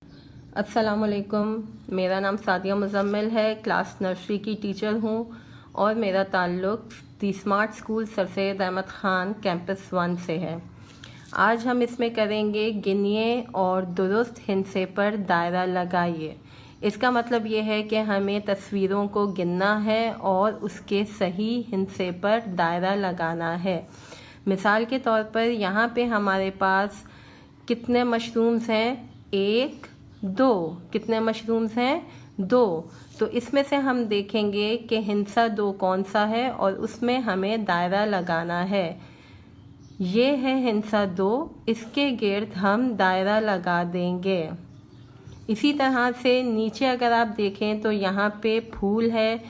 अस्सलामुअलैकुम। मेरा नाम सादिया मुज़म्मिल है, क्लास नर्सरी की टीचर हूँ और मेरा ताल्लुक़ the smart school sir Syed Ahmad Khan campus 1 से है। आज हम इसमें करेंगे गिनिए और दुरुस्त हिंसे पर दायरा लगाइए। इसका मतलब ये है कि हमें तस्वीरों को गिनना है और उसके सही हिंसे पर दायरा लगाना है। मिसाल के तौर पर यहाँ पे हमारे पास कितने मशरूम्स हैं? 1 2। कितने मशरूम्स हैं? 2। तो इसमें से हम देखेंगे कि हिंसा 2 कौन सा है और उसमें हमें दायरा लगाना है। ये है हिंसा 2, इसके गिर्द हम दायरा लगा देंगे। इसी तरह से नीचे अगर आप देखें तो यहाँ पे फूल है।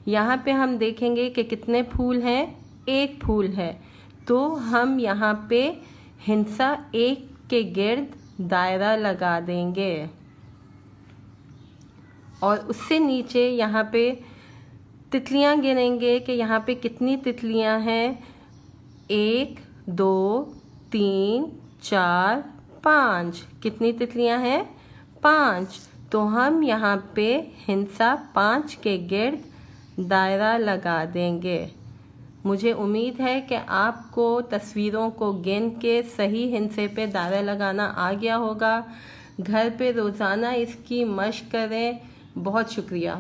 यहाँ पे हम देखेंगे कि कितने फूल हैं? 1 फूल है। तो हम यहाँ पे हिंसा 1 के गिर्द दायरा लगा देंगे और उससे नीचे यहाँ पे तितलियाँ गिनेंगे कि यहाँ पे कितनी तितलियाँ हैं। 1 2 3 4 5। कितनी तितलियाँ हैं? 5। तो हम यहाँ पे हिंसा 5 के गिर्द दायरा लगा देंगे। मुझे उम्मीद है कि आपको तस्वीरों को गिन के सही हिंसे पे दायरा लगाना आ गया होगा। घर पे रोज़ाना इसकी मश्क करें। बहुत शुक्रिया।